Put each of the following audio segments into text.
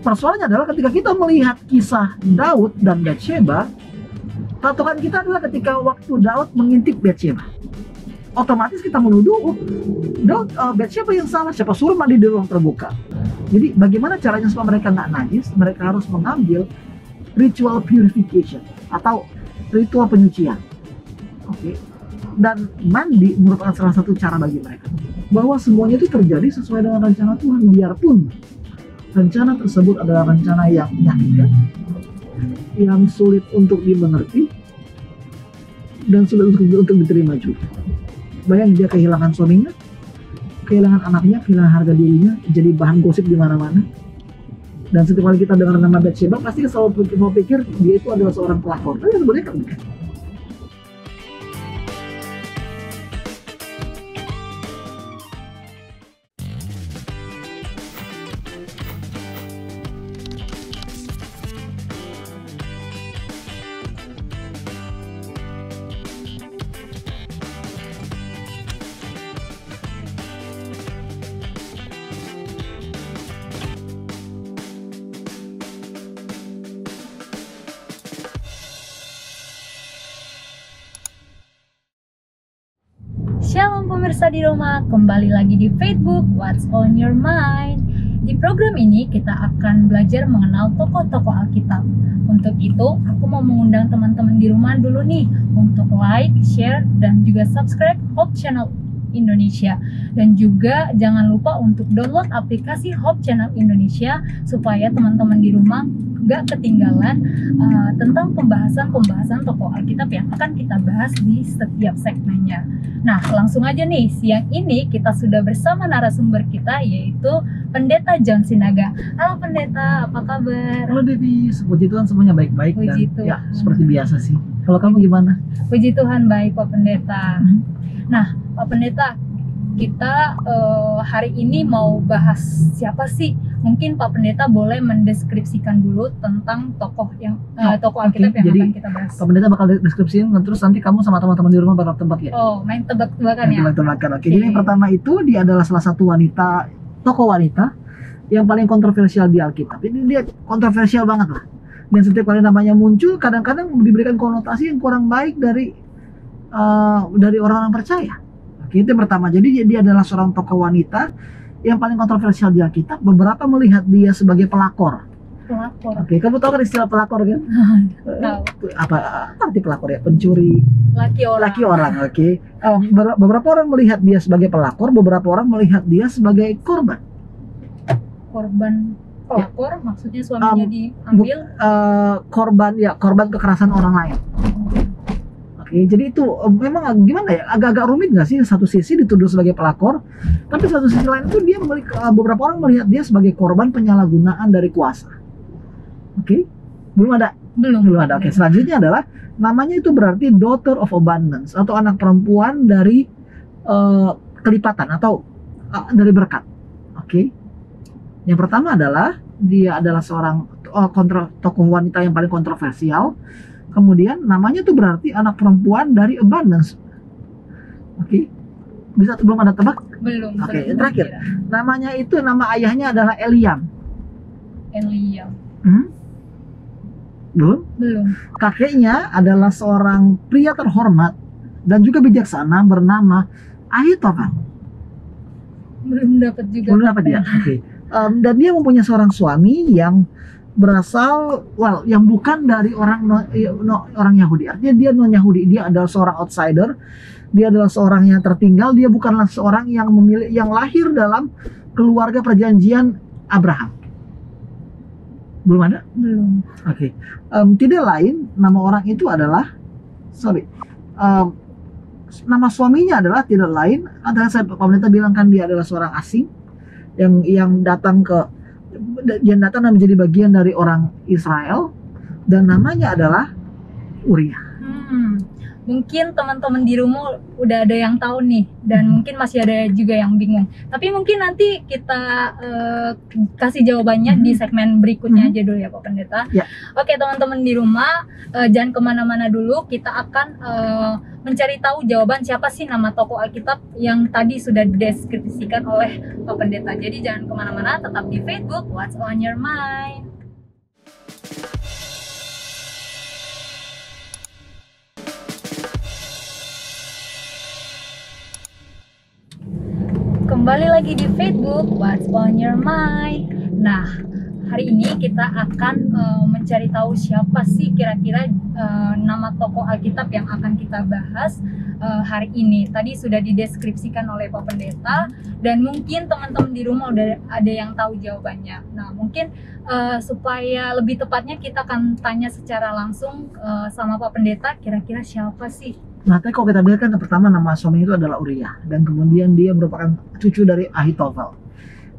persoalannya adalah ketika kita melihat kisah Daud dan Batsheba, patokan kita adalah ketika waktu Daud mengintip Batsheba, otomatis kita menuduh Daud, Batsheba yang salah, siapa suruh mandi di ruang terbuka. Jadi bagaimana caranya supaya mereka nggak najis? Mereka harus mengambil ritual purification atau ritual penyucian. Oke. Dan mandi merupakan salah satu cara bagi mereka bahwa semuanya itu terjadi sesuai dengan rencana Tuhan, biarpun rencana tersebut adalah rencana yang menyakitkan, yang sulit untuk dimengerti, dan sulit untuk diterima juga. Bayangin dia kehilangan suaminya, kehilangan anaknya, kehilangan harga dirinya, jadi bahan gosip di mana-mana. Dan setiap kali kita dengar nama Batsheba, pasti selalu pikir dia itu adalah seorang pelakor. Tapi sebenarnya kan bukan. Shalom pemirsa di rumah, kembali lagi di Facebook What's on Your Mind. Di program ini kita akan belajar mengenal tokoh-tokoh Alkitab. Untuk itu, aku mau mengundang teman-teman di rumah dulu nih untuk like, share, dan juga subscribe Hope Channel Indonesia. Dan juga jangan lupa untuk download aplikasi Hope Channel Indonesia supaya teman-teman di rumah gak ketinggalan tentang pembahasan tokoh Alkitab yang akan kita bahas di setiap segmennya. Nah, langsung aja nih, siang ini kita sudah bersama narasumber kita, yaitu Pendeta John Sinaga. Halo Pendeta, apa kabar? Halo Devi, puji Tuhan semuanya baik-baik dan Puji ya Tuhan. seperti biasa sih. Kalau kamu gimana? Puji Tuhan, baik Pak Pendeta. Nah, Pak Pendeta, kita hari ini mau bahas siapa sih? Mungkin Pak Pendeta boleh mendeskripsikan dulu tentang tokoh yang tokoh Alkitab yang jadi akan kita bahas. Pak Pendeta bakal deskripsiin, terus nanti kamu sama teman-teman di rumah bakal tebak ya? Oh, main tebak-tebakan ya? Tebak-tebakan. Oke, jadi yang pertama itu dia adalah salah satu wanita, tokoh wanita yang paling kontroversial di Alkitab. Ini dia kontroversial banget lah. Dan setiap kali namanya muncul, kadang-kadang diberikan konotasi yang kurang baik dari orang-orang percaya. Oke, itu yang pertama. Jadi dia adalah seorang tokoh wanita yang paling kontroversial di Alkitab. Beberapa melihat dia sebagai pelakor. Pelakor. Oke, kamu tahu kan istilah pelakor kan? Tahu. Apa arti pelakor ya? Pencuri Laki orang. oke. Beberapa orang melihat dia sebagai pelakor, beberapa orang melihat dia sebagai korban. Korban pelakor, maksudnya suaminya diambil. Korban kekerasan orang lain. Oke, jadi itu memang gimana ya, agak-agak rumit nggak sih? Satu sisi dituduh sebagai pelakor, tapi satu sisi lain itu dia beberapa orang melihat dia sebagai korban penyalahgunaan dari kuasa. Oke, belum ada. Oke, selanjutnya adalah namanya itu berarti daughter of abundance atau anak perempuan dari kelipatan atau dari berkat. Oke, yang pertama adalah dia adalah seorang tokoh wanita yang paling kontroversial. Kemudian namanya tuh berarti anak perempuan dari abundance. Oke. Bisa belum ada tebak? Belum. Oke, terakhir. Namanya itu, nama ayahnya adalah Eliam. Belum? Kakeknya adalah seorang pria terhormat dan juga bijaksana bernama Ahitofel. Belum dapat ya. Oke. Dan dia mempunyai seorang suami yang berasal, yang bukan dari orang Yahudi. Artinya dia non Yahudi, dia adalah seorang outsider, dia adalah seorang yang tertinggal, dia bukanlah seorang yang lahir dalam keluarga perjanjian Abraham. Belum ada? Belum. Oke. Tidak lain, nama orang itu adalah, nama suaminya adalah tidak lain, Pak Pendeta bilang kan dia adalah seorang asing yang datang dan menjadi bagian dari orang Israel, dan namanya adalah Uriah. Mungkin teman-teman di rumah udah ada yang tahu nih, dan mungkin masih ada juga yang bingung. Tapi mungkin nanti kita kasih jawabannya di segmen berikutnya aja dulu ya Pak Pendeta. Ya. Oke teman-teman di rumah, jangan kemana-mana dulu. Kita akan mencari tahu jawaban siapa sih nama tokoh Alkitab yang tadi sudah dideskripsikan oleh Pak Pendeta. Jadi jangan kemana-mana, tetap di Facebook What's on Your Mind. Kembali lagi di Facebook What's on Your Mind. Nah, hari ini kita akan mencari tahu siapa sih kira-kira nama tokoh Alkitab yang akan kita bahas hari ini. Tadi sudah dideskripsikan oleh Pak Pendeta, dan mungkin teman-teman di rumah udah ada yang tahu jawabannya. Nah, mungkin supaya lebih tepatnya kita akan tanya secara langsung sama Pak Pendeta, kira-kira siapa sih? Nah, tapi kalau kita lihat kan yang pertama nama suami itu adalah Uria, dan kemudian dia merupakan cucu dari Ahitofel.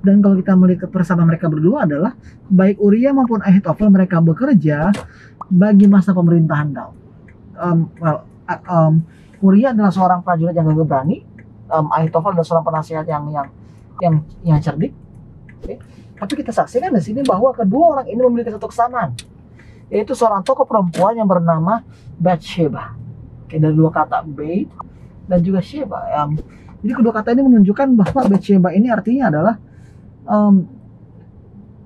Dan kalau kita melihat bersama mereka berdua adalah baik Uria maupun Ahitofel, mereka bekerja bagi masa pemerintahan Daud. Uria adalah seorang prajurit yang gagah berani, Ahitofel adalah seorang penasihat yang cerdik. Okay. Tapi kita saksikan di sini bahwa kedua orang ini memiliki satu kesamaan, yaitu seorang tokoh perempuan yang bernama Bathsheba. Dari dua kata Bait dan juga Sheba. Jadi kedua kata ini menunjukkan bahwa Bathsheba ini artinya adalah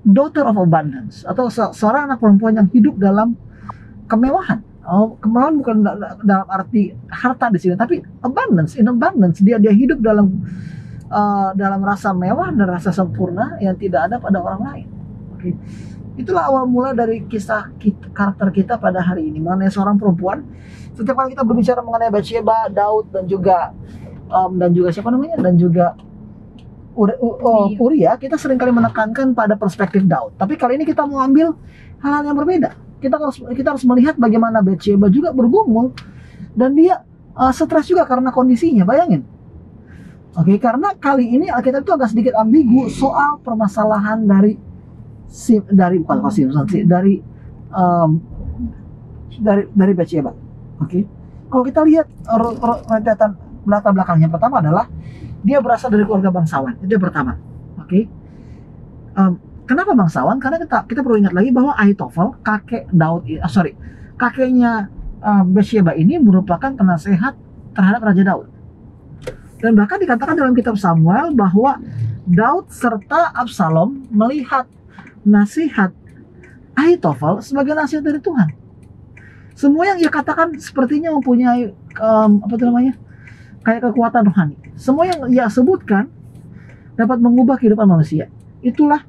daughter of abundance, atau seorang anak perempuan yang hidup dalam kemewahan. Kemewahan bukan dalam arti harta di sini, tapi abundance, in abundance. Dia hidup dalam rasa mewah dan rasa sempurna yang tidak ada pada orang lain. Okay. Itulah awal mula dari kisah karakter kita pada hari ini mengenai seorang perempuan. Setiap kali kita berbicara mengenai Bathsheba, Daud, dan juga siapa namanya, dan juga Uria, kita seringkali menekankan pada perspektif Daud. Tapi kali ini kita mau ambil hal-hal yang berbeda. Kita harus melihat bagaimana Bathsheba juga bergumul, dan dia stres juga karena kondisinya. Bayangin. Oke, karena kali ini Alkitab itu agak sedikit ambigu soal permasalahan dari Bathsheba. Oke. Kalau kita lihat rentetan latar belakangnya, pertama adalah dia berasal dari keluarga bangsawan. Itu yang pertama. Oke. Kenapa bangsawan? Karena kita perlu ingat lagi bahwa Ahitofel, kakeknya Bathsheba ini merupakan penasehat terhadap Raja Daud. Dan bahkan dikatakan dalam kitab Samuel bahwa Daud serta Absalom melihat nasihat Ahitofel sebagai nasihat dari Tuhan. Semua yang ia katakan sepertinya mempunyai kayak kekuatan rohani. Semua yang ia sebutkan dapat mengubah kehidupan manusia. Itulah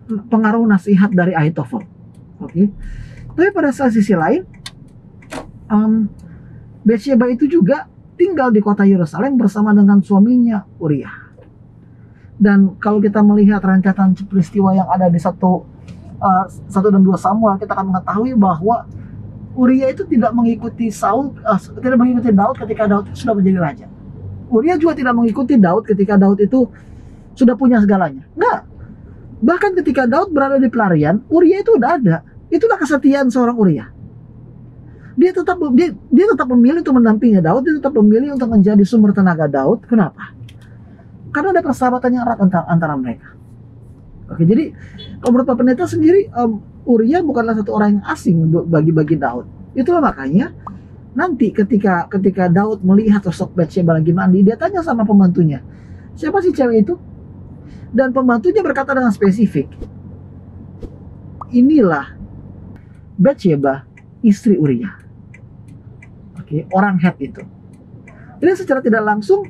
pengaruh nasihat dari Ahitofel. Oke. Tapi pada sisi lain, Bathsheba itu juga tinggal di kota Yerusalem bersama dengan suaminya Uria. Dan kalau kita melihat rentetan peristiwa yang ada di 1 dan 2 Samuel, kita akan mengetahui bahwa Uria itu tidak mengikuti Daud ketika Daud sudah menjadi raja. Uria juga tidak mengikuti Daud ketika Daud itu sudah punya segalanya. Enggak. Bahkan ketika Daud berada di pelarian, Uria itu udah ada. Itulah kesetiaan seorang Uria. Dia tetap memilih untuk mendampingi Daud, dia tetap memilih untuk menjadi sumber tenaga Daud. Kenapa? Karena ada persahabatan yang erat antara mereka. Oke, jadi kalau menurut Pak Pendeta sendiri, Uria bukanlah satu orang yang asing bagi Daud. Itulah makanya nanti ketika Daud melihat sosok Bathsheba lagi mandi, dia tanya sama pembantunya, siapa sih cewek itu? Dan pembantunya berkata dengan spesifik, inilah Bathsheba, istri Uria. Oke, orang Het itu. Jadi secara tidak langsung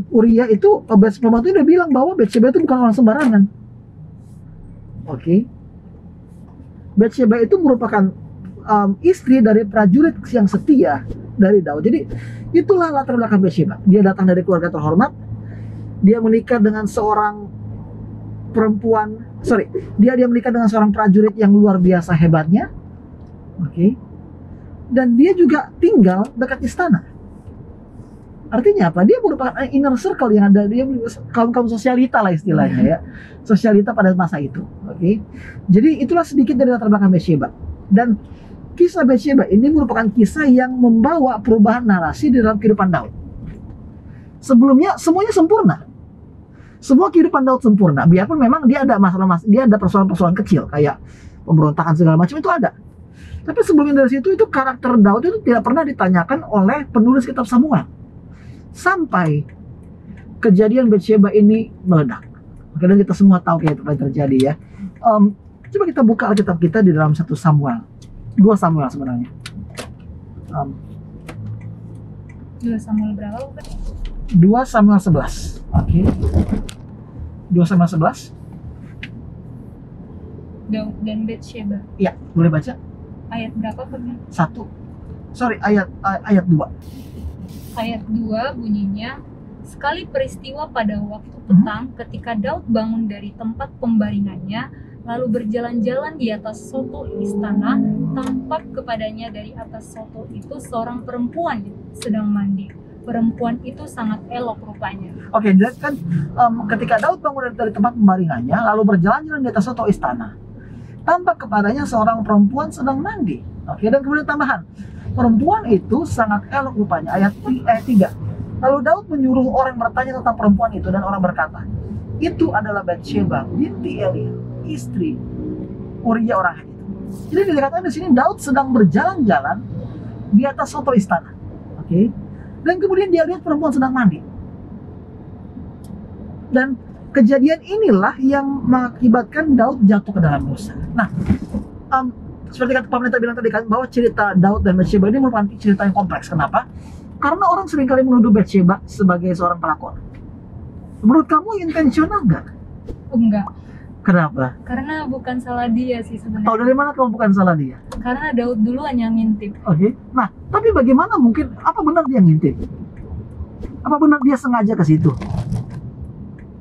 Uria itu, pembantunya udah bilang bahwa Bathsheba itu bukan orang sembarangan. Oke. Bathsheba itu merupakan istri dari prajurit yang setia dari Daud. Jadi itulah latar belakang Bathsheba. Dia datang dari keluarga terhormat. Dia menikah dengan seorang dia menikah dengan seorang prajurit yang luar biasa hebatnya. Oke. Dan dia juga tinggal dekat istana. Artinya apa? Dia merupakan inner circle yang ada, dia kaum sosialita lah istilahnya ya. Sosialita pada masa itu. Oke. Jadi itulah sedikit dari latar belakang Bathsheba. Dan kisah Batsheba ini merupakan kisah yang membawa perubahan narasi di dalam kehidupan Daud. Sebelumnya semuanya sempurna. Semua kehidupan Daud sempurna, biarpun memang dia ada dia ada persoalan-persoalan kecil kayak pemberontakan segala macam itu ada. Tapi sebelumnya dari situ itu karakter Daud itu tidak pernah ditanyakan oleh penulis kitab Samuel. Sampai kejadian Batsheba ini meledak. Oke, dan kita semua tahu kayak apa yang terjadi ya. Coba kita buka Alkitab kita di dalam 1 Samuel. 2 Samuel sebenarnya. 2 Samuel berapa bukan? 2 Samuel 11. Oke. 2 Samuel 11. Daud dan Batsheba. Ya, boleh baca? Ayat berapa bukan? 1. Sorry, ayat 2. Ayat 2 bunyinya, sekali peristiwa pada waktu petang ketika Daud bangun dari tempat pembaringannya, lalu berjalan-jalan di atas soto istana, tampak kepadanya dari atas soto itu seorang perempuan sedang mandi. Perempuan itu sangat elok rupanya. Oke, jadi kan ketika Daud bangun dari tempat pembaringannya, lalu berjalan-jalan di atas soto istana, tampak kepadanya seorang perempuan sedang mandi. Oke, dan kemudian tambahan, perempuan itu sangat elok rupanya. Ayat 3. Lalu Daud menyuruh orang bertanya tentang perempuan itu, dan orang berkata, itu adalah Batsheba binti Eliam, istri Uria orang Het itu. Jadi dikatakan di sini Daud sedang berjalan-jalan di atas soto istana. Oke. Dan kemudian dia lihat perempuan sedang mandi. Dan kejadian inilah yang mengakibatkan Daud jatuh ke dalam dosa. Nah, seperti kata Pak Pendeta bilang tadi kan, bahwa cerita Daud dan Batsheba ini merupakan cerita yang kompleks. Kenapa? Karena orang seringkali menuduh Batsheba sebagai seorang pelakor. Menurut kamu intensional nggak? Enggak. Kenapa? Karena bukan salah dia sih sebenarnya. Tahu dari mana kamu bukan salah dia? Karena Daud dulu hanya ngintip. Oke. Nah, tapi bagaimana mungkin, apa benar dia ngintip? Apa benar dia sengaja ke situ?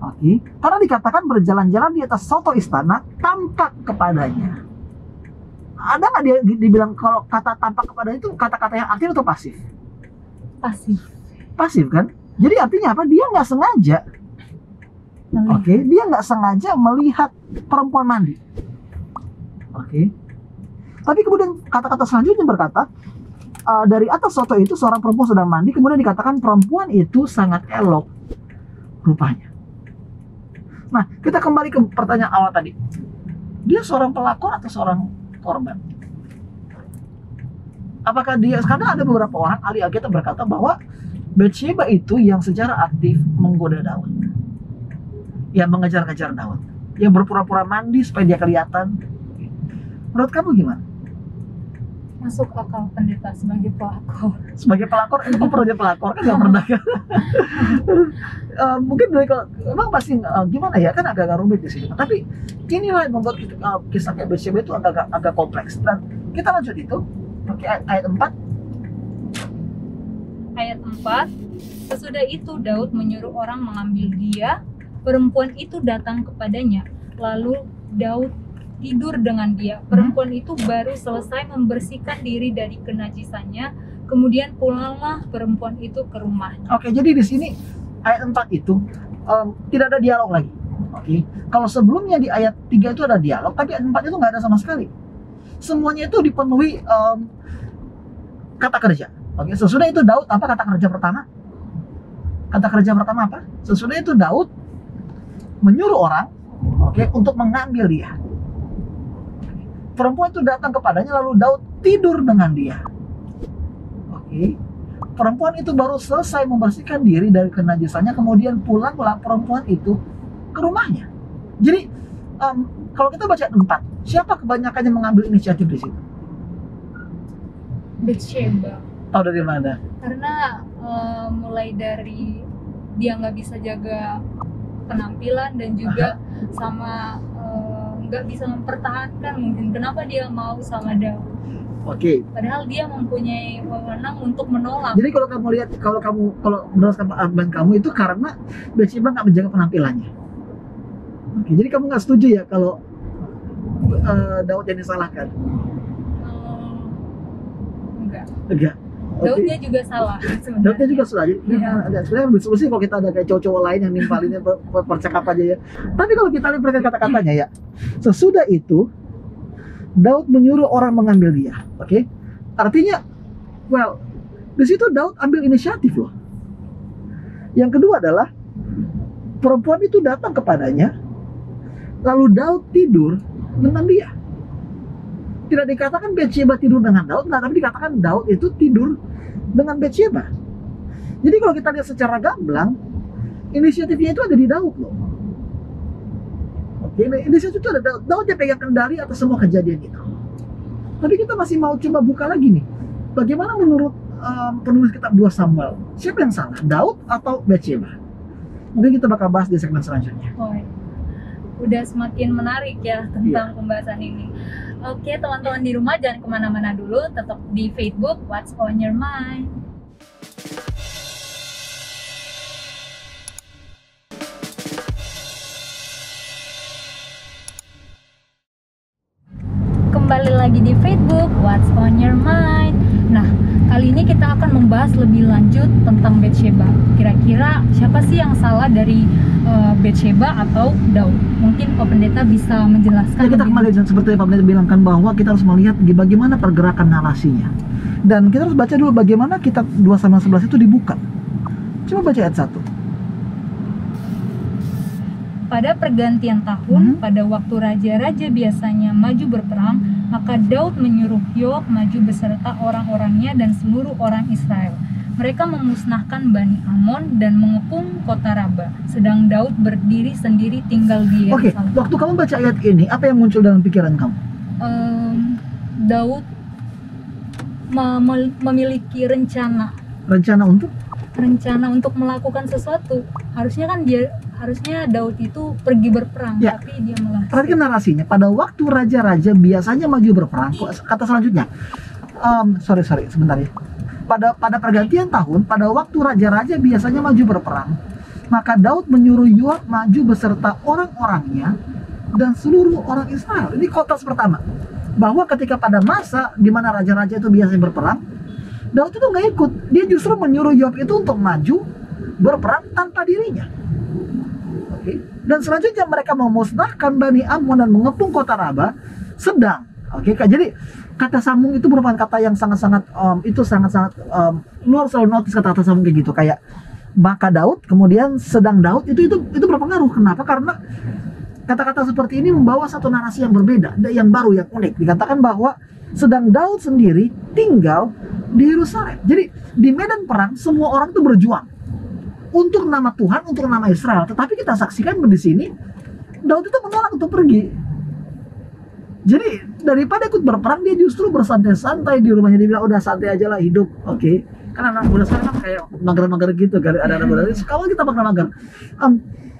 Oke. Karena dikatakan berjalan-jalan di atas soto istana, tampak kepadanya. Ada nggak dia dibilang kalau kata tampak kepadanya itu kata-kata yang aktif atau pasif? Pasif. Pasif kan? Jadi artinya apa? Dia nggak sengaja. Oke, dia nggak sengaja melihat perempuan mandi. Oke. Tapi kemudian kata-kata selanjutnya berkata, dari atas soto itu seorang perempuan sedang mandi, kemudian dikatakan perempuan itu sangat elok rupanya. Nah, kita kembali ke pertanyaan awal tadi. Dia seorang pelakor atau seorang korban? Apakah dia, karena ada beberapa orang ahli Alkitab berkata bahwa Batsheba itu yang secara aktif menggoda Daud, yang mengejar-ngejar Daud, yang berpura-pura mandi supaya dia kelihatan. Menurut kamu gimana? Masuk akal pendeta sebagai pelakor. Sebagai pelakor, itu pernah jadi pelakor kan nggak pernah kan? Mungkin dari emang pasti gimana ya, kan agak-agak rumit di sini. Tapi inilah yang membuat kisah kayak Batsheba itu agak kompleks. Dan kita lanjut itu pakai ayat 4. Ayat 4. Sesudah itu Daud menyuruh orang mengambil dia. Perempuan itu datang kepadanya. Lalu Daud tidur dengan dia. Perempuan itu baru selesai membersihkan diri dari kenajisannya. Kemudian pulanglah perempuan itu ke rumahnya. Oke, jadi di sini ayat 4 itu tidak ada dialog lagi. Oke. Kalau sebelumnya di ayat 3 itu ada dialog, tapi ayat 4 itu nggak ada sama sekali. Semuanya itu dipenuhi kata kerja. Oke, sesudah itu Daud, apa kata kerja pertama? Kata kerja pertama apa? Sesudah itu Daud menyuruh orang, oke, untuk mengambil dia. Perempuan itu datang kepadanya, lalu Daud tidur dengan dia. Oke. Perempuan itu baru selesai membersihkan diri dari kenajisannya, kemudian pulanglah perempuan itu ke rumahnya. Jadi kalau kita baca 4, siapa kebanyakan yang mengambil inisiatif di situ? Batsheba. Tahu dari mana? Karena mulai dari dia nggak bisa jaga penampilan dan juga sama nggak bisa mempertahankan mungkin kenapa dia mau sama Daud. Oke. Padahal dia mempunyai wewenang untuk menolak. Jadi kalau kamu lihat, kalau berdasarkan argumen kamu itu karena Batsheba nggak menjaga penampilannya. Oke, jadi kamu nggak setuju ya kalau Daud yang disalahkan? Enggak. Daudnya juga salah sebenarnya. Daudnya juga salah. Jadi sebenarnya diskusi kalau kita ada kayak cowok-cowok lain yang nimpalinnya percakapan aja ya. Tapi kalau kita lihat kata-katanya ya, sesudah itu Daud menyuruh orang mengambil dia. Oke, artinya, well, di situ Daud ambil inisiatif loh. Yang kedua adalah perempuan itu datang kepadanya, lalu Daud tidur dengan dia. Tidak dikatakan Batsyeba tidur dengan Daud, nah, tapi dikatakan Daud itu tidur dengan Batsyeba. Jadi kalau kita lihat secara gamblang, inisiatifnya itu ada di Daud loh. Oke, inisiatif itu ada Daud. Daud yang pegang kendali atas semua kejadian itu. Tapi kita masih mau coba buka lagi nih. Bagaimana menurut penulis kitab 2 Samuel? Siapa yang salah? Daud atau Batsyeba? Mungkin kita bakal bahas di segmen selanjutnya. Oh, udah semakin menarik ya tentang pembahasan ini. Oke, teman-teman di rumah jangan kemana-mana dulu, tetap di Facebook What's on Your Mind. Kembali lagi di Facebook What's on Your Mind. Nah, kali ini kita akan membahas lebih lanjut tentang Batsyeba. Kira-kira siapa sih yang salah dari Batsyeba atau Daud? Mungkin Pak Pendeta bisa menjelaskan. Ya, kita kembali dan seperti Pak Pendeta bilangkan bahwa kita harus melihat bagaimana pergerakan narasinya. Dan kita harus baca dulu bagaimana kitab 2 Samuel 11 itu dibuka. Coba baca ayat 1. Pada pergantian tahun, pada waktu raja-raja biasanya maju berperang, maka Daud menyuruh Yoab maju beserta orang-orangnya dan seluruh orang Israel. Mereka memusnahkan Bani Amon dan mengepung kota Raba, sedang Daud berdiri sendiri tinggal di Yerusalem. Oke, waktu kamu baca ayat ini, apa yang muncul dalam pikiran kamu? Daud memiliki rencana untuk melakukan sesuatu. Harusnya Daud itu pergi berperang, ya, tapi dia malah. Perhatikan narasinya. Pada waktu raja-raja biasanya maju berperang. Kata selanjutnya, sebentar ya. Pada pergantian tahun, pada waktu raja-raja biasanya maju berperang, maka Daud menyuruh Yoab maju beserta orang-orangnya dan seluruh orang Israel. Ini konteks pertama, bahwa ketika pada masa di mana raja-raja itu biasanya berperang, Daud itu nggak ikut. Dia justru menyuruh Yoab itu untuk maju berperang tanpa dirinya. Oke. Dan selanjutnya mereka memusnahkan Bani Amon dan mengepung kota Raba sedang. Oke, jadi kata sambung itu merupakan kata yang sangat-sangat lu harus selalu notice kata-kata sambung kayak gitu, kayak maka Daud, kemudian sedang Daud, itu berpengaruh. Kenapa? Karena kata-kata seperti ini membawa satu narasi yang berbeda, yang baru, yang unik. Dikatakan bahwa sedang Daud sendiri tinggal di Yerusalem. Jadi di medan perang semua orang itu berjuang untuk nama Tuhan, untuk nama Israel. Tetapi kita saksikan di sini Daud itu menolak untuk pergi. Jadi daripada ikut berperang, dia justru bersantai-santai di rumahnya. Dia bilang udah santai aja lah hidup. Oke. Karena anak muda sekarang kan kayak mager-mager gitu, ada anak muda. Kalau kita mager-mager.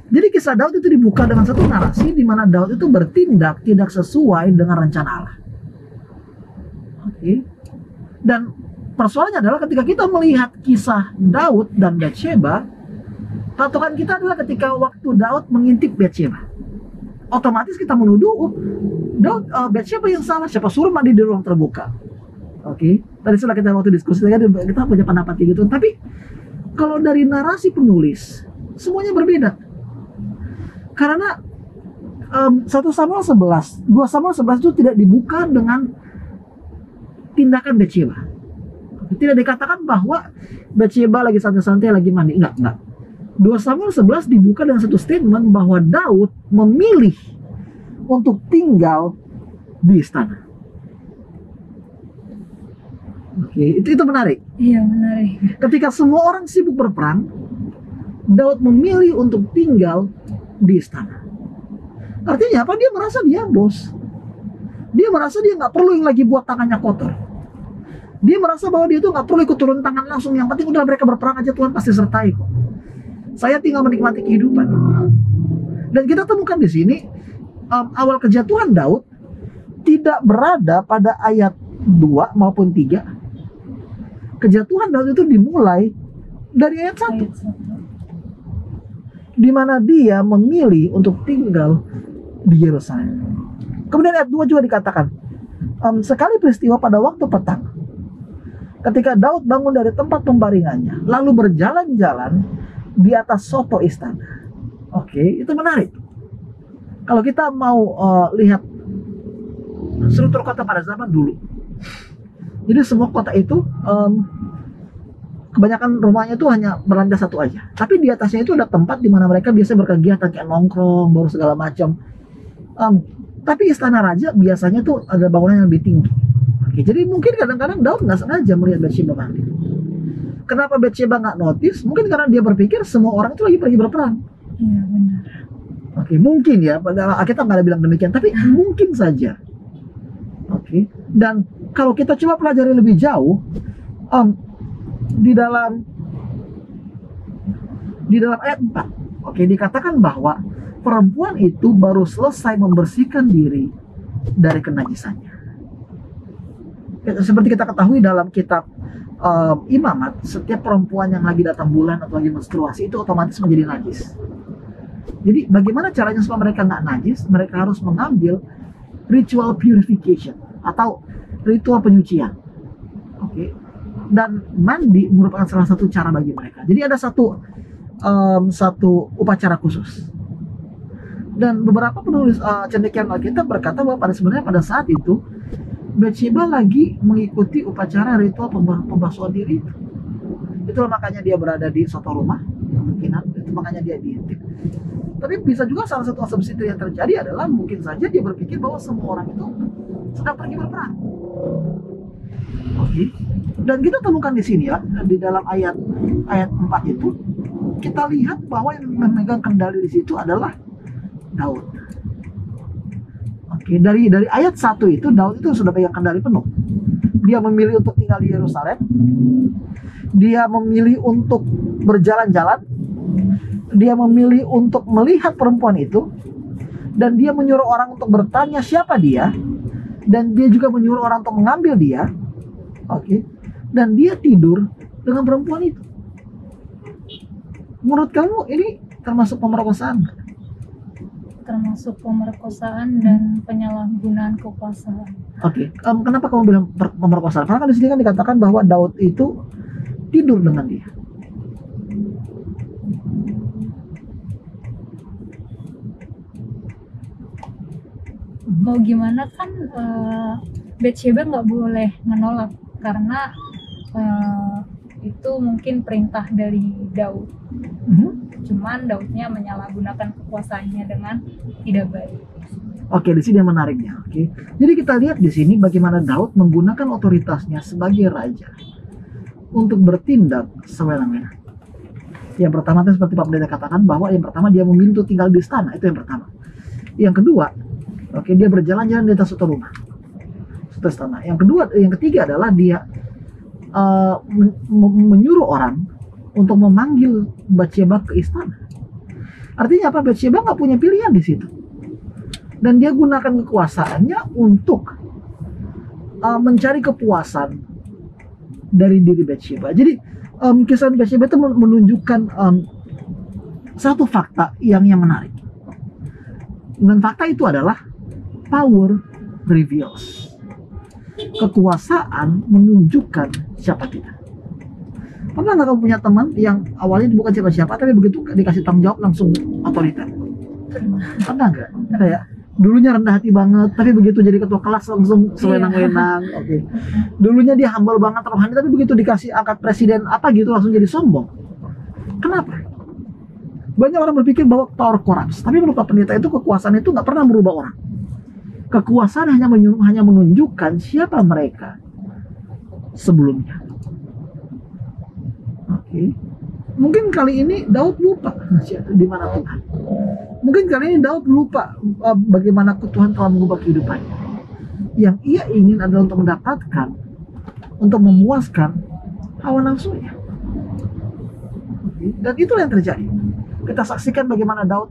Jadi kisah Daud itu dibuka dengan satu narasi di mana Daud itu bertindak tidak sesuai dengan rencana Allah. Oke. Dan persoalannya adalah ketika kita melihat kisah Daud dan Batsyeba, patokan kita adalah ketika waktu Daud mengintip Batsyeba. Otomatis kita menuduh Daud, Batsyeba yang salah, siapa suruh mandi di ruang terbuka. Oke. Tadi setelah kita waktu diskusi kita punya pendapat gitu. Tapi kalau dari narasi penulis semuanya berbeda. Karena 1 Samuel 11, 2 Samuel 11 itu tidak dibuka dengan tindakan Batsyeba. Tidak dikatakan bahwa Batsyeba lagi santai-santai lagi mandi, enggak. 2 Samuel 11 dibuka dengan satu statement bahwa Daud memilih untuk tinggal di istana. Oke, itu menarik. Iya, menarik. Ketika semua orang sibuk berperang, Daud memilih untuk tinggal di istana. Artinya apa? Dia merasa dia bos. Dia merasa dia nggak perlu yang lagi buat tangannya kotor. Dia merasa bahwa dia tuh nggak perlu ikut turun tangan langsung. Yang penting udah mereka berperang aja, Tuhan pasti sertai kok. Saya tinggal menikmati kehidupan. Dan kita temukan di sini awal kejatuhan Daud tidak berada pada ayat 2 maupun 3. Kejatuhan Daud itu dimulai dari ayat 1. Di mana dia memilih untuk tinggal di Yerusalem. Kemudian ayat 2 juga dikatakan, sekali peristiwa pada waktu petang, ketika Daud bangun dari tempat pembaringannya, lalu berjalan-jalan di atas soto istana. Oke, itu menarik. Kalau kita mau lihat struktur kota pada zaman dulu. Jadi semua kota itu kebanyakan rumahnya itu hanya berlantai satu aja. Tapi di atasnya itu ada tempat di mana mereka biasa berkegiatan kayak nongkrong, baru segala macam. Tapi istana raja biasanya tuh ada bangunan yang lebih tinggi. Oke, jadi mungkin kadang-kadang Daud nggak sengaja melihat Batsheba mandi. Kenapa Batsheba nggak notice? Mungkin karena dia berpikir semua orang itu lagi pergi berperang. Iya benar. Oke, mungkin ya. Padahal kita nggak ada bilang demikian, tapi mungkin saja. Oke, dan kalau kita coba pelajari lebih jauh, di dalam ayat 4, oke, dikatakan bahwa perempuan itu baru selesai membersihkan diri dari kenajisannya. Seperti kita ketahui dalam kitab Imamat, setiap perempuan yang lagi datang bulan atau lagi menstruasi itu otomatis menjadi najis. Jadi bagaimana caranya supaya mereka nggak najis? Mereka harus mengambil ritual purification atau ritual penyucian. Oke. Dan mandi merupakan salah satu cara bagi mereka. Jadi ada satu upacara khusus. Dan beberapa penulis cendekiawan Alkitab berkata bahwa sebenarnya pada saat itu Batsheba lagi mengikuti upacara ritual pembasuhan diri itu. Itulah makanya dia berada di suatu rumah, kemungkinan itu makanya dia diintip. Tapi bisa juga salah satu asumsi yang terjadi adalah mungkin saja dia berpikir bahwa semua orang itu sedang pergi berperang. Oke. Dan kita temukan di sini ya, di dalam ayat 4 itu kita lihat bahwa yang memegang kendali di situ adalah Daud. Oke, dari ayat 1 itu Daud itu sudah pegang kendali penuh. Dia memilih untuk tinggal di Yerusalem. Dia memilih untuk berjalan-jalan. Dia memilih untuk melihat perempuan itu. Dan dia menyuruh orang untuk bertanya siapa dia. Dan dia juga menyuruh orang untuk mengambil dia. Oke. Dan dia tidur dengan perempuan itu. Menurut kamu ini termasuk pemerkosaan? Termasuk pemerkosaan dan penyalahgunaan kekuasaan. Oke. Kenapa kamu bilang pemerkosaan? Karena kan di sini kan dikatakan bahwa Daud itu tidur dengan dia. Mau gimana kan Batsheba nggak boleh menolak karena itu mungkin perintah dari Daud. Cuman Daudnya menyalahgunakan kekuasaannya dengan tidak baik. Oke, di sini yang menariknya. Oke, jadi kita lihat di sini bagaimana Daud menggunakan otoritasnya sebagai raja untuk bertindak sewenang-wenang. Yang pertama kan seperti Pak Pendeta katakan bahwa yang pertama dia memilih untuk tinggal di istana, itu yang pertama. Yang kedua, oke, dia berjalan-jalan di atas suatu rumah, suatu istana. Yang ketiga adalah dia menyuruh orang untuk memanggil Batsheba ke istana. Artinya apa? Batsheba nggak punya pilihan di situ. Dan dia gunakan kekuasaannya untuk mencari kepuasan dari diri Batsheba. Jadi kisah Batsheba itu menunjukkan satu fakta yang menarik. Dan fakta itu adalah power reveals. Kekuasaan menunjukkan siapa kita. Pernah nggak kamu punya teman yang awalnya bukan siapa-siapa, tapi begitu dikasih tanggung jawab langsung otoriter? Pernah nggak? Kayak dulunya rendah hati banget, tapi begitu jadi ketua kelas langsung sewenang-wenang. Oke. Dulunya dia humble banget, rohani, tapi begitu dikasih angkat presiden apa gitu langsung jadi sombong. Kenapa? Banyak orang berpikir bahwa power corrupts, tapi menurut Pak Pendeta itu kekuasaan itu nggak pernah merubah orang. Kekuasaan hanya menunjukkan siapa mereka sebelumnya. Oke. Mungkin kali ini Daud lupa di mana Tuhan. Mungkin kali ini Daud lupa bagaimana Tuhan telah mengubah kehidupannya. Yang ia ingin adalah untuk mendapatkan, untuk memuaskan hawa nafsunya. Oke. Dan itulah yang terjadi. Kita saksikan bagaimana Daud,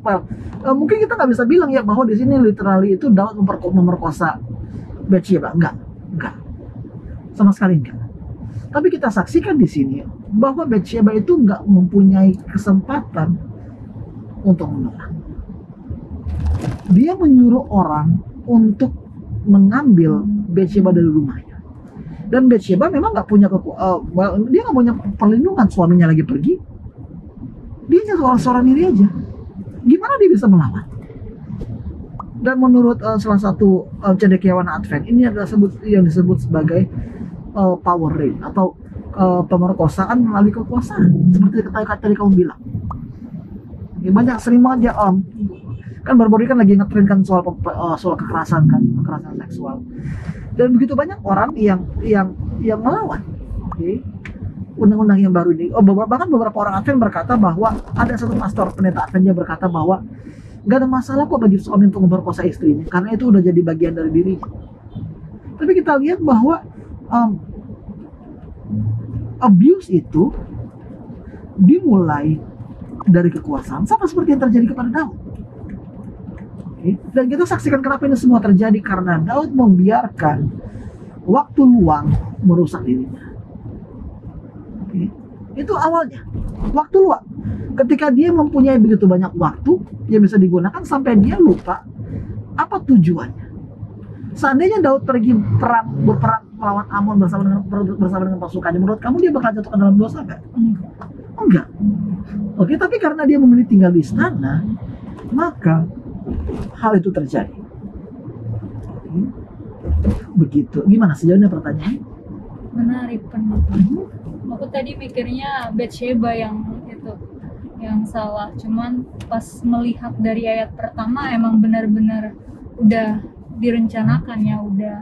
mungkin kita nggak bisa bilang ya bahwa di sini literally itu Daud memerkosa Batsheba, enggak, sama sekali enggak. Tapi kita saksikan di sini bahwa Batsheba itu nggak mempunyai kesempatan untuk menolak. Dia menyuruh orang untuk mengambil Batsheba dari rumahnya. Dan Batsheba memang nggak punya dia nggak punya perlindungan, suaminya lagi pergi. Dia hanya seorang diri aja. Gimana dia bisa melawan? Dan menurut salah satu cendekiawan Advent, ini adalah yang disebut sebagai power reign atau pemerkosaan melalui kekuasaan, seperti tadi kamu bilang. Ya, banyak sering banget ya kan baru-baru ini kan lagi ngetren kan soal kekerasan seksual, dan begitu banyak orang yang melawan, undang-undang yang baru ini. Bahkan beberapa orang Advent berkata bahwa ada satu pastor pendeta Advent, dia berkata bahwa gak ada masalah kok bagi suami untuk memperkosa istrinya karena itu udah jadi bagian dari dirinya. Tapi kita lihat bahwa abuse itu dimulai dari kekuasaan, sama seperti yang terjadi kepada Daud. Dan kita saksikan kenapa ini semua terjadi, karena Daud membiarkan waktu luang merusak dirinya. Itu awalnya, waktu luang. Ketika dia mempunyai begitu banyak waktu yang bisa digunakan sampai dia lupa apa tujuannya. Seandainya Daud pergi berperang melawan Amon bersama dengan pasukannya, menurut kamu dia bakal jatuh ke dalam dosa nggak? Enggak. Oke, tapi karena dia memilih tinggal di istana, maka hal itu terjadi. Begitu. Gimana sejauh ini pertanyaannya? Menarik, pendeta. Aku tadi mikirnya Bathsheba yang itu yang salah, cuman pas melihat dari ayat pertama emang benar-benar udah direncanakan ya, udah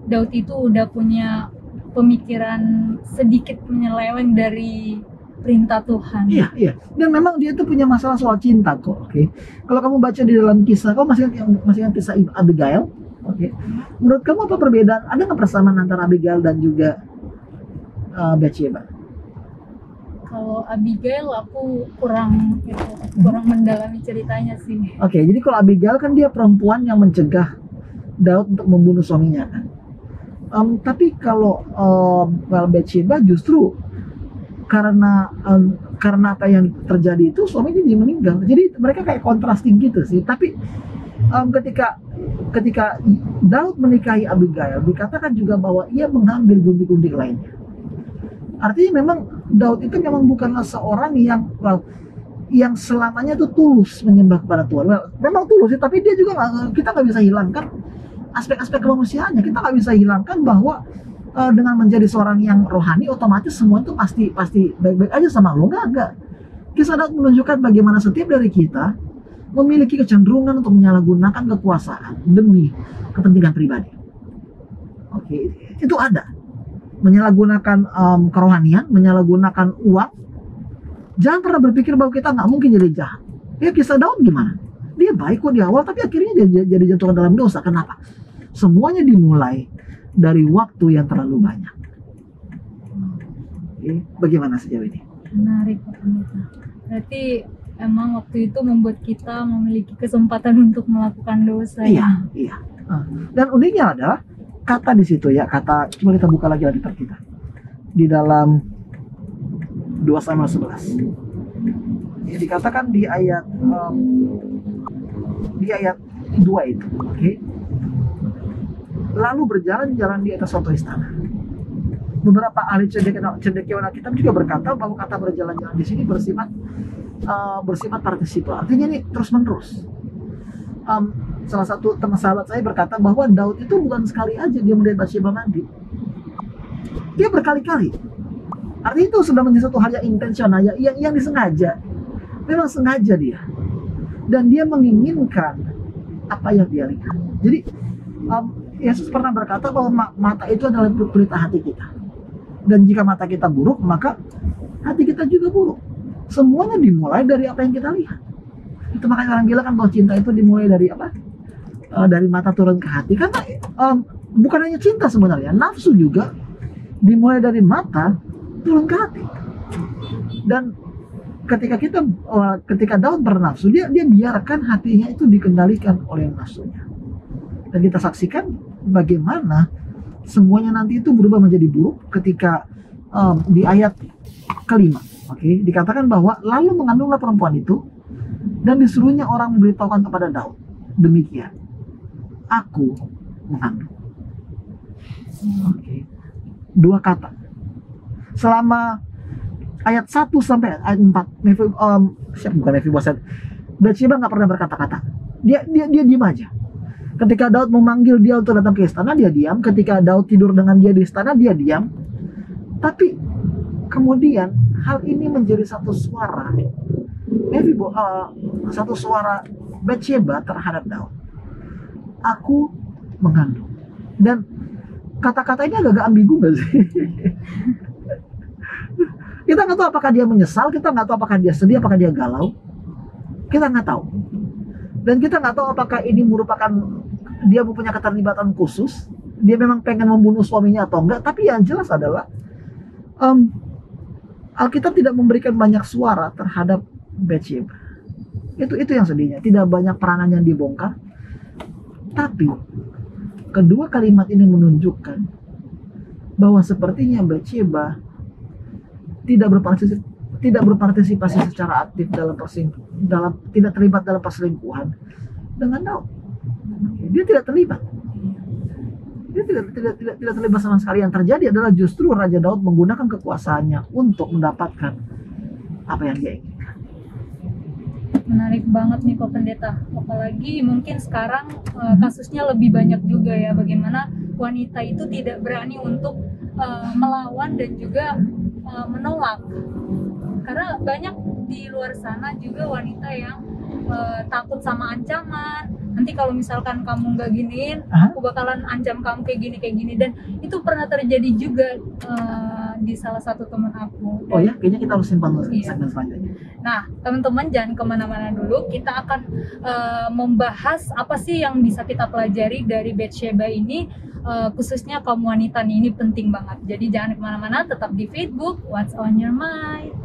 Daud itu udah punya pemikiran sedikit menyeleweng dari perintah Tuhan. Iya. Dan memang dia tuh punya masalah soal cinta kok. Oke. Kalau kamu baca di dalam kisah, kamu masih ingat kisah Abigail? Oke. Menurut kamu apa perbedaan? Ada nggak persamaan antara Abigail dan juga Bathsheba? Kalau Abigail aku kurang mendalami ceritanya sih. Oke, jadi kalau Abigail kan dia perempuan yang mencegah Daud untuk membunuh suaminya kan. Tapi kalau Bathsheba justru karena apa yang terjadi itu suaminya jadi meninggal. Jadi mereka kayak kontrasting gitu sih. Tapi ketika Daud menikahi Abigail, dikatakan juga bahwa ia mengambil gunting-gunting lainnya. Artinya memang Daud itu memang bukanlah seorang yang selamanya tuh tulus menyembah kepada Tuhan. Memang tulus sih, tapi dia juga kita nggak bisa hilangkan aspek-aspek kemanusiaannya. Kita nggak bisa hilangkan bahwa dengan menjadi seorang yang rohani, otomatis semua itu pasti baik-baik aja sama lo. Enggak. Kisah Daud menunjukkan bagaimana setiap dari kita memiliki kecenderungan untuk menyalahgunakan kekuasaan demi kepentingan pribadi. Oke, itu ada. Menyalahgunakan kerohanian, menyalahgunakan uang. Jangan pernah berpikir bahwa kita nggak mungkin jadi jahat. Ya, kisah Daud gimana? Dia baik kok di awal, tapi akhirnya jadi jatuh ke dalam dosa. Kenapa? Semuanya dimulai dari waktu yang terlalu banyak. Oke, bagaimana sejauh ini? Menarik, Pak Pendeta. Berarti emang waktu itu membuat kita memiliki kesempatan untuk melakukan dosa. Iya. Dan uniknya adalah kata di situ ya, coba kita buka lagi Alkitab kita. Di dalam 2 Samuel 11. Ya, dikatakan di ayat 2 itu, oke. Lalu berjalan-jalan di atas suatu istana. Beberapa ahli cendekiawan Alkitab juga berkata bahwa kata berjalan-jalan di sini bersifat partisipa. Artinya ini terus-menerus. Salah satu teman sahabat saya berkata bahwa Daud itu bukan sekali aja dia melihat Bathsheba mandi. Dia berkali-kali. Artinya itu sudah menjadi satu hal yang intensional, yang disengaja. Memang sengaja dia. Dan dia menginginkan apa yang dia lihat. Jadi Yesus pernah berkata bahwa mata itu adalah pelita hati kita. Dan jika mata kita buruk, maka hati kita juga buruk. Semuanya dimulai dari apa yang kita lihat. Itu makanya orang bilang kan bahwa cinta itu dimulai dari apa? Dari mata turun ke hati. Karena bukan hanya cinta sebenarnya, nafsu juga dimulai dari mata turun ke hati. Dan ketika Daud bernafsu, dia biarkan hatinya itu dikendalikan oleh nafsunya. Dan kita saksikan bagaimana semuanya nanti itu berubah menjadi buruk ketika di ayat kelima. Oke, dikatakan bahwa lalu mengandunglah perempuan itu dan disuruhnya orang memberitahukan kepada Daud, demikian, aku mengandung. Oke. 2 kata. Selama ayat 1 sampai ayat 4, Bathsheba nggak pernah berkata-kata. Dia diam aja. Ketika Daud memanggil dia untuk datang ke istana, dia diam. Ketika Daud tidur dengan dia di istana, dia diam. Tapi kemudian hal ini menjadi satu suara, satu suara Batsheba terhadap Daud. Aku mengandung. Dan kata-kata ini agak-agak ambigu gak sih? Kita nggak tahu apakah dia menyesal, kita nggak tahu apakah dia sedih, apakah dia galau. Kita nggak tahu. Dan kita nggak tahu apakah ini merupakan dia mempunyai keterlibatan khusus, dia memang pengen membunuh suaminya atau enggak. Tapi yang jelas adalah Alkitab tidak memberikan banyak suara terhadap Batsheba. Itu yang sedihnya. Tidak banyak peranan yang dibongkar. Tapi kedua kalimat ini menunjukkan bahwa sepertinya Batsheba tidak berpartisipasi secara aktif tidak terlibat dalam perselingkuhan dengan Daud. Dia tidak terlibat. Dia tidak terlibat sama sekali. Yang terjadi adalah justru Raja Daud menggunakan kekuasaannya untuk mendapatkan apa yang dia inginkan. Menarik banget nih Pak Pendeta. Apalagi mungkin sekarang kasusnya lebih banyak juga ya, bagaimana wanita itu tidak berani untuk melawan dan juga menolak. Karena banyak di luar sana juga wanita yang takut sama ancaman. Nanti kalau misalkan kamu nggak giniin, aku bakalan ancam kamu kayak gini. Dan itu pernah terjadi juga di salah satu teman aku. Oh ya, kayaknya kita harus simpan segmen selanjutnya. Nah, teman-teman jangan kemana-mana dulu. Kita akan membahas apa sih yang bisa kita pelajari dari Batsheba ini. Khususnya kaum wanita nih, ini penting banget. Jadi jangan kemana-mana, tetap di Facebook What's on Your Mind.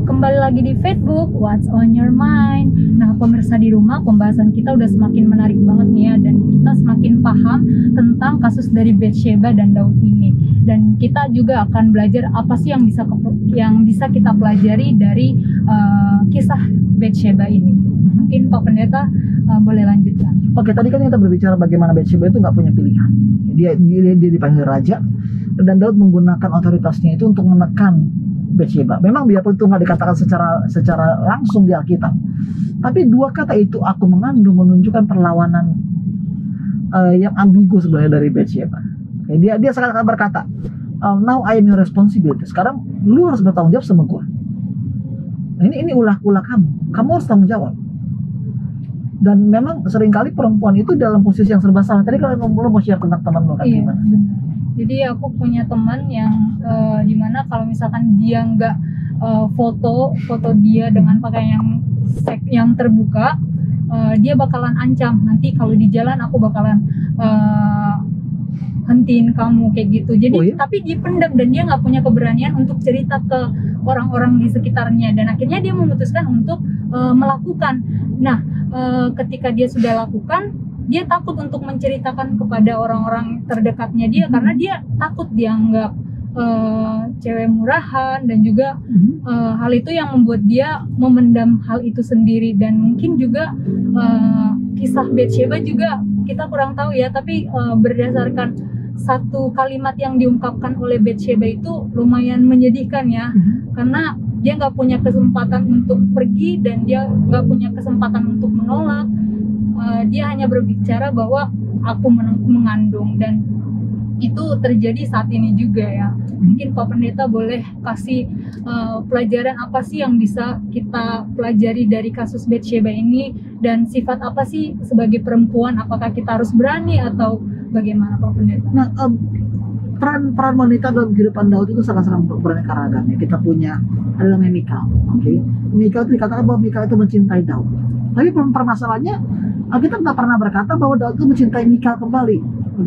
Kembali lagi di Facebook What's on Your Mind. Nah, pemirsa di rumah, pembahasan kita udah semakin menarik banget nih ya, dan kita semakin paham tentang kasus dari Batsheba dan Daud ini. Dan kita juga akan belajar apa sih yang bisa kita pelajari dari kisah Batsheba ini. Mungkin Pak Pendeta boleh lanjutkan. Oke, tadi kan kita berbicara bagaimana Batsheba itu nggak punya pilihan. Dia dipanggil raja, dan Daud menggunakan otoritasnya itu untuk menekan Batsheba. Memang biarpun itu nggak dikatakan secara langsung di Alkitab, tapi dua kata itu aku mengandung menunjukkan perlawanan yang ambigu sebenarnya dari Batsheba. Dia sekarang berkata, now I am your responsibility. Sekarang lu harus bertanggung jawab sama gue. Ini ulah kamu harus tanggung jawab. Dan memang seringkali perempuan itu dalam posisi yang serba salah. Tadi kalau lo mau share tentang teman lo kan gimana? Jadi aku punya teman yang dimana kalau misalkan dia nggak foto dia dengan pakaian yang terbuka, dia bakalan ancam, nanti kalau di jalan aku bakalan hentiin kamu kayak gitu. Jadi tapi dipendam dan dia nggak punya keberanian untuk cerita ke orang-orang di sekitarnya, dan akhirnya dia memutuskan untuk melakukan. Nah, ketika dia sudah lakukan, dia takut untuk menceritakan kepada orang-orang terdekatnya dia, karena dia takut dianggap cewek murahan, dan juga hal itu yang membuat dia memendam hal itu sendiri. Dan mungkin juga kisah Batsheba juga kita kurang tahu ya, tapi berdasarkan satu kalimat yang diungkapkan oleh Batsheba itu lumayan menyedihkan ya, karena dia nggak punya kesempatan untuk pergi dan dia nggak punya kesempatan untuk menolak. Dia hanya berbicara bahwa aku mengandung, dan itu terjadi saat ini juga ya. Mungkin Pak Pendeta boleh kasih pelajaran apa sih yang bisa kita pelajari dari kasus Batsheba ini, dan sifat apa sih sebagai perempuan, apakah kita harus berani atau bagaimana Pak Pendeta? Nah, peran wanita dalam kehidupan Daud itu sangat-sangat beraneka ragam ya. Kita punya ada namanya Mikal. Mikal itu dikatakan bahwa Mikal itu mencintai Daud. Tapi permasalahannya kita nggak pernah berkata bahwa Daud itu mencintai Mikal kembali.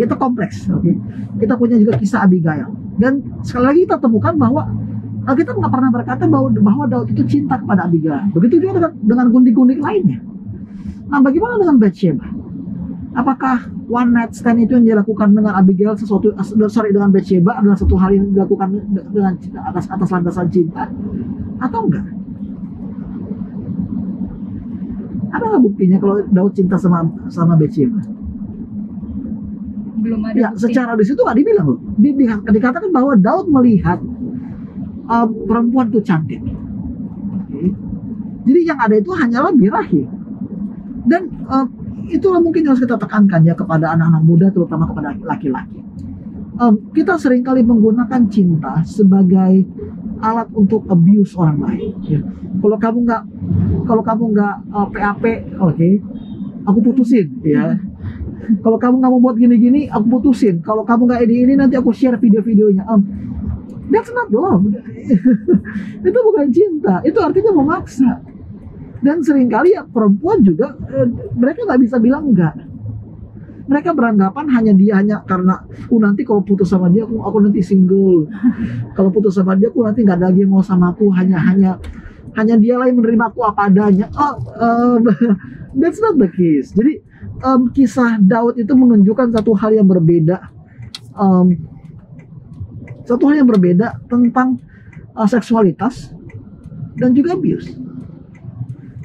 Itu kompleks. Kita punya juga kisah Abigail. Dan sekali lagi kita temukan bahwa kita nggak pernah berkata bahwa Daud itu cinta kepada Abigail. Begitu juga dengan gundik-gundik lainnya. Nah, bagaimana dengan Batsheba? Apakah one night stand itu yang dilakukan dengan Abigail dengan Batsheba adalah satu hal yang dilakukan dengan atas landasan cinta atau enggak? Ada nggak buktinya kalau Daud cinta sama Batsheba? belum ada Ya, bukti. secara di situ nggak dibilang loh. Dikatakan bahwa Daud melihat perempuan itu cantik. Oke. Jadi yang ada itu hanyalah birahi. Dan itulah mungkin yang harus kita tekankan ya kepada anak-anak muda, terutama kepada laki-laki. Kita seringkali menggunakan cinta sebagai alat untuk abuse orang lain. Ya. Kalau kamu nggak PAP, oke, aku putusin, ya. Kalau kamu nggak mau buat gini-gini, aku putusin. Kalau kamu nggak ini nanti aku share video-videonya. That's not love. Itu bukan cinta. Itu artinya memaksa. Dan seringkali ya perempuan juga mereka nggak bisa bilang enggak. Mereka beranggapan hanya karena nanti kalau putus sama dia aku nanti single. Kalau putus sama dia aku nanti nggak ada lagi yang mau sama aku. Hanya dia lah yang menerima aku apa adanya. That's not the case. Jadi kisah Daud itu menunjukkan satu hal yang berbeda. Satu hal yang berbeda tentang seksualitas dan juga abuse.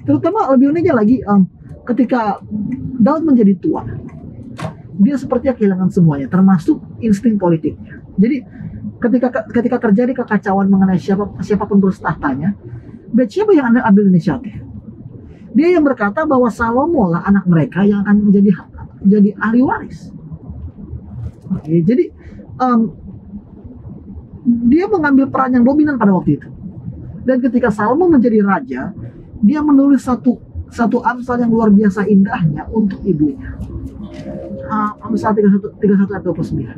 Terutama lebih uniknya lagi ketika Daud menjadi tua, dia sepertinya kehilangan semuanya, termasuk insting politiknya. Jadi ketika terjadi kekacauan mengenai siapapun terus tahtanya, Bathsheba yang ambil inisiatif. Dia yang berkata bahwa Salomo lah anak mereka yang akan menjadi ahli waris. Oke, jadi dia mengambil peran yang dominan pada waktu itu. Dan ketika Salomo menjadi raja, dia menulis satu Amsal yang luar biasa indahnya untuk ibunya. Amsal 31 ayat 29.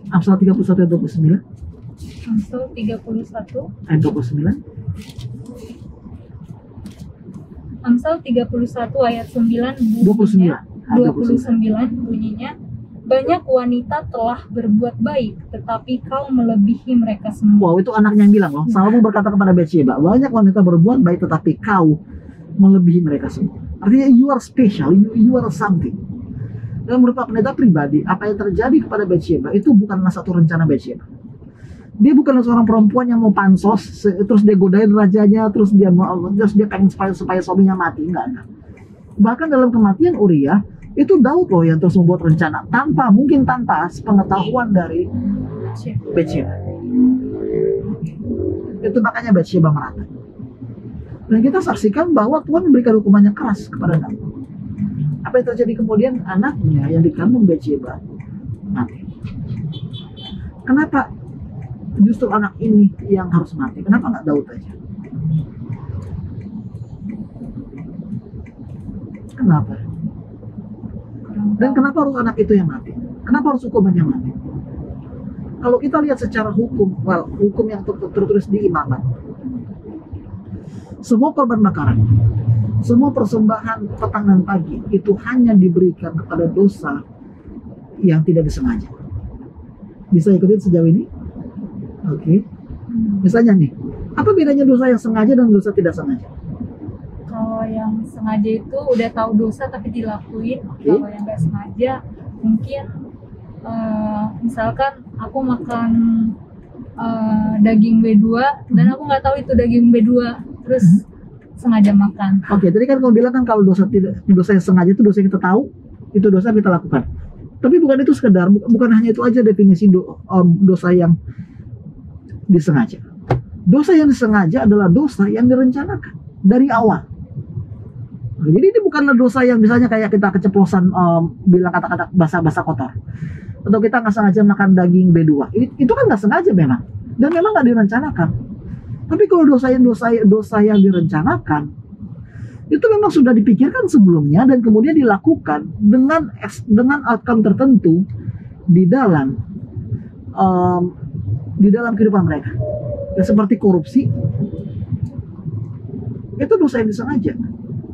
Amsal 31 ayat 29. Amsal 31 Ayat 29. Amsal 31 ayat 9 29. bunyinya 29 bunyinya, banyak wanita telah berbuat baik, tetapi kau melebihi mereka semua. Wow, itu anaknya yang bilang loh. Salomo berkata kepada Bathsheba, banyak wanita berbuat baik tetapi kau melebihi mereka semua. Artinya you are special, you are something. Dan menurut Pak Pendeta pribadi, apa yang terjadi kepada Bathsheba itu bukanlah satu rencana Bathsheba. Dia bukanlah seorang perempuan yang mau pansos, terus dia godain rajanya, terus dia pengen supaya suaminya mati. Enggak ada. Bahkan dalam kematian Uria, itu Daud loh yang terus membuat rencana tanpa pengetahuan dari Bathsheba. Itu makanya Bathsheba merata. Dan kita saksikan bahwa Tuhan memberikan hukuman yang keras kepada Daud. Apa yang terjadi kemudian? Anaknya yang dikandung Bathsheba mati. Kenapa justru anak ini yang harus mati? Kenapa nggak Daud aja? Kenapa? Dan kenapa harus anak itu yang mati? Kenapa harus hukumannya mati? Kalau kita lihat secara hukum yang tertulis di Imamat, semua korban bakaran, semua persembahan petang dan pagi itu hanya diberikan kepada dosa yang tidak disengaja. Bisa ikutin sejauh ini? Oke. Misalnya nih, apa bedanya dosa yang sengaja dan dosa tidak sengaja? Kalau yang sengaja itu udah tahu dosa tapi dilakuin. Kalau yang nggak sengaja mungkin misalkan aku makan daging B2 dan aku nggak tahu itu daging B2 terus sengaja makan. Oke, tadi kan kamu bilang kan kalau dosa yang sengaja itu dosa yang kita tahu, itu dosa yang kita lakukan. Tapi bukan itu sekedar, bukan hanya itu aja definisi dosa yang disengaja. Dosa yang disengaja adalah dosa yang direncanakan dari awal. Jadi ini bukanlah dosa yang misalnya kayak kita keceplosan bilang kata-kata basa-basa kotor, atau kita nggak sengaja makan daging B2. Itu kan nggak sengaja memang, dan memang nggak direncanakan. Tapi kalau dosa yang direncanakan, itu memang sudah dipikirkan sebelumnya dan kemudian dilakukan dengan outcome tertentu di dalam kehidupan mereka. Ya, seperti korupsi, itu dosa yang disengaja.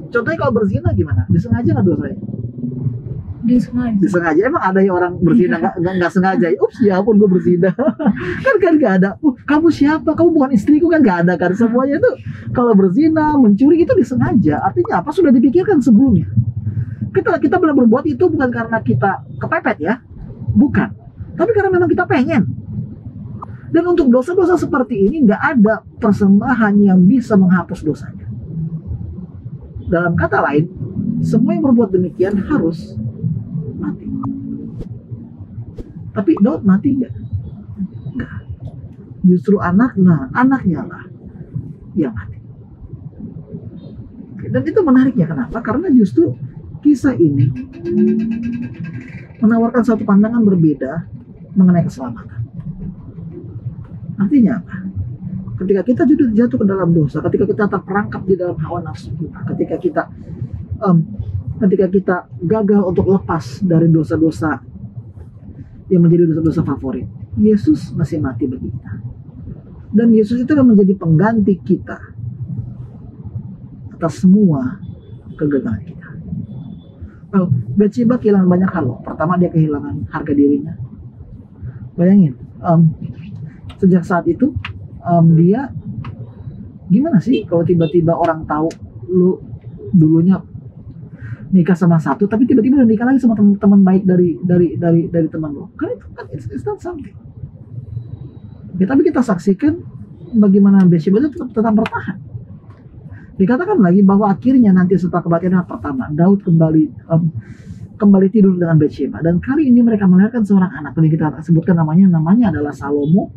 Contohnya kalau berzina gimana? Disengaja nggak dosanya? Disengaja. Emang ada yang orang berzina nggak sengaja? Ups, ya ampun gue berzina. kan nggak ada. Kamu siapa? Kamu bukan istriku, kan nggak ada kan? Semuanya itu kalau berzina, mencuri itu disengaja. Artinya apa? Sudah dipikirkan sebelumnya. Kita boleh berbuat itu bukan karena kita kepepet ya, bukan. Tapi karena memang kita pengen. Dan untuk dosa-dosa seperti ini nggak ada persembahan yang bisa menghapus dosanya. Dalam kata lain, semua yang berbuat demikian harus mati. Tapi Daud mati nggak? Nggak. Justru anaknya lah yang mati. Dan itu menariknya, kenapa? Karena justru kisah ini menawarkan satu pandangan berbeda mengenai keselamatan. Artinya apa? Ketika kita jatuh ke dalam dosa, ketika kita terperangkap di dalam hawa nafsu kita, ketika kita gagal untuk lepas dari dosa-dosa yang menjadi dosa-dosa favorit, Yesus masih mati bagi kita. Dan Yesus itu akan menjadi pengganti kita atas semua kegagalan kita. Well, Bathsheba kehilangan banyak hal loh. Pertama, dia kehilangan harga dirinya. Bayangin, sejak saat itu dia gimana sih kalau tiba-tiba orang tahu lu dulunya nikah sama satu, tapi tiba-tiba udah nikah lagi sama teman baik dari teman lo. Kan itu kan it's not something. Ya, tapi kita saksikan bagaimana Bathsheba itu tetap bertahan. Dikatakan lagi bahwa akhirnya nanti setelah kebatilan pertama, Daud kembali tidur dengan Bathsheba, dan kali ini mereka melahirkan seorang anak. Tadi kita sebutkan namanya adalah Salomo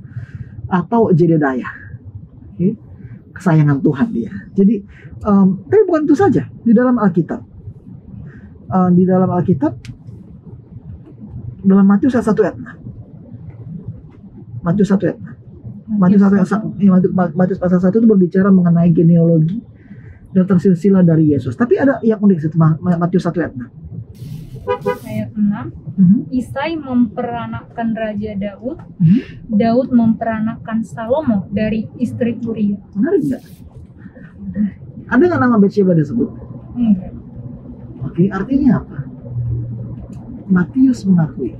atau Jedediah. Okay. Kesayangan Tuhan dia. Jadi tapi bukan itu saja. Di dalam Alkitab dalam Matius 1 ayat 6. Matius pasal 1 itu berbicara mengenai genealogi dan tersilsilah dari Yesus. Tapi ada yang unik situ, Matius 1 ayat 6. Ayat 6. Isai memperanakkan Raja Daud. Daud memperanakkan Salomo dari istri Uria. Menarik nggak? Ada nggak nama Bathsheba disebut? Enggak. Oke, artinya apa? Matius mengakui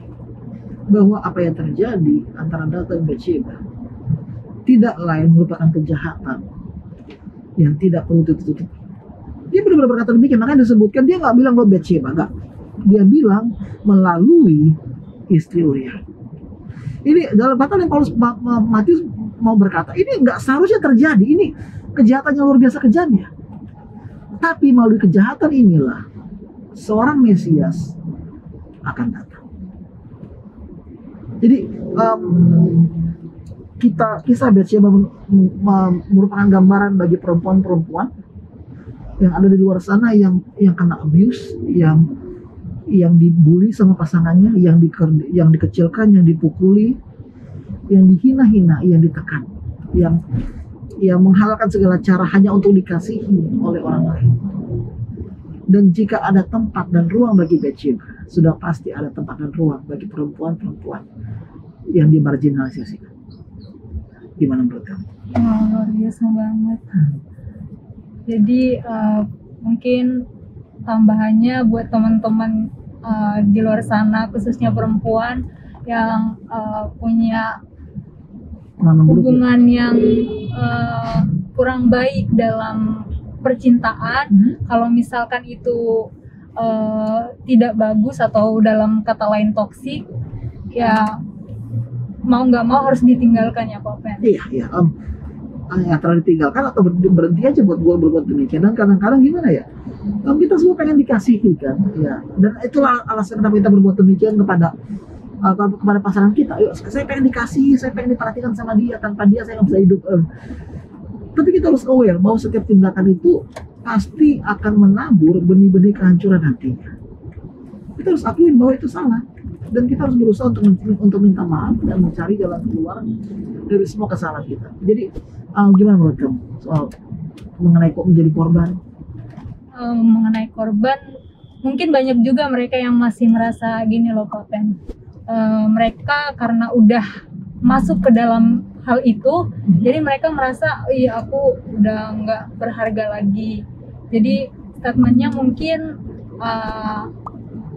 bahwa apa yang terjadi antara Daud dan Bathsheba tidak lain merupakan kejahatan yang tidak perlu ditutup. Dia benar-benar berkata demikian, makanya disebutkan dia nggak bilang bahwa Bathsheba, nggak. Dia bilang melalui istri Uria. Ini dalam kata yang Matius mau berkata, ini nggak seharusnya terjadi. Ini kejahatan yang luar biasa kejamnya. Tapi melalui kejahatan inilah seorang Mesias akan datang. Jadi kisah Bathsheba merupakan gambaran bagi perempuan-perempuan yang ada di luar sana yang kena abuse, yang dibully sama pasangannya, yang dikecilkan, yang dipukuli, yang dihina-hina, yang ditekan, yang menghalalkan segala cara hanya untuk dikasihi oleh orang lain. Dan jika ada tempat dan ruang bagi Bathsheba, sudah pasti ada tempat dan ruang bagi perempuan-perempuan yang dimarginalisasikan. Gimana menurut kamu? Luar biasa banget. Jadi mungkin tambahannya buat teman-teman di luar sana, khususnya perempuan yang punya hubungan yang kurang baik dalam percintaan, kalau misalkan itu tidak bagus atau dalam kata lain toksik, ya mau nggak mau harus ditinggalkan ya Pak Pen. Iya. Antara ditinggalkan atau berhenti aja buat gue berbuat demikian. Dan kadang-kadang gimana ya, kita semua pengen dikasihi kan, ya. Dan itulah alasan kenapa kita berbuat demikian kepada pasangan kita. Yuk, saya pengen dikasihi, saya pengen diperhatikan sama dia, tanpa dia saya nggak bisa hidup. Tapi kita harus aware bahwa setiap tindakan itu pasti akan menabur benih-benih kehancuran hatinya. Kita harus akuin bahwa itu salah, dan kita harus berusaha untuk minta maaf dan mencari jalan keluar dari semua kesalahan kita. Jadi gimana menurut kamu soal mengenai kok menjadi korban? Mengenai korban, mungkin banyak juga mereka yang masih merasa gini loh Pak Pen. Mereka karena udah masuk ke dalam hal itu, jadi mereka merasa iya aku udah nggak berharga lagi. Jadi statementnya mungkin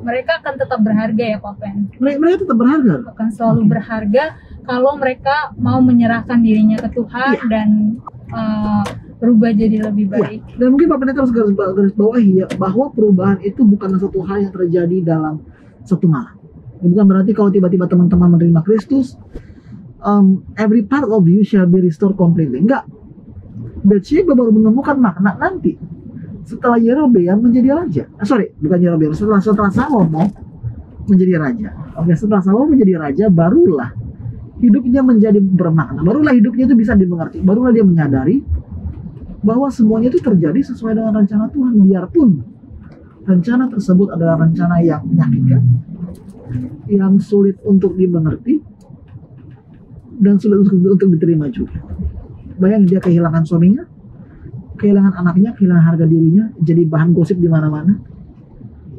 mereka akan tetap berharga ya Pak Pen. Mereka tetap berharga. Akan selalu berharga kalau mereka mau menyerahkan dirinya ke Tuhan dan berubah jadi lebih baik. Dan mungkin Pak Pendeta harus garis bawahi ya, bahwa perubahan itu bukan satu hal yang terjadi dalam satu malam. Bukan berarti kalau tiba-tiba teman-teman menerima Kristus, every part of you shall be restored completely. Enggak. Bathsheba baru menemukan makna nanti setelah Yerobeam menjadi raja. Bukan Yerobeam, setelah Salomo menjadi raja. Oke, setelah Salomo menjadi raja, barulah hidupnya menjadi bermakna. Barulah hidupnya itu bisa dimengerti. Barulah dia menyadari bahwa semuanya itu terjadi sesuai dengan rencana Tuhan, biarpun rencana tersebut adalah rencana yang menyakitkan, yang sulit untuk dimengerti, dan sulit untuk diterima juga. Bayangin dia kehilangan suaminya, kehilangan anaknya, kehilangan harga dirinya, jadi bahan gosip di mana-mana.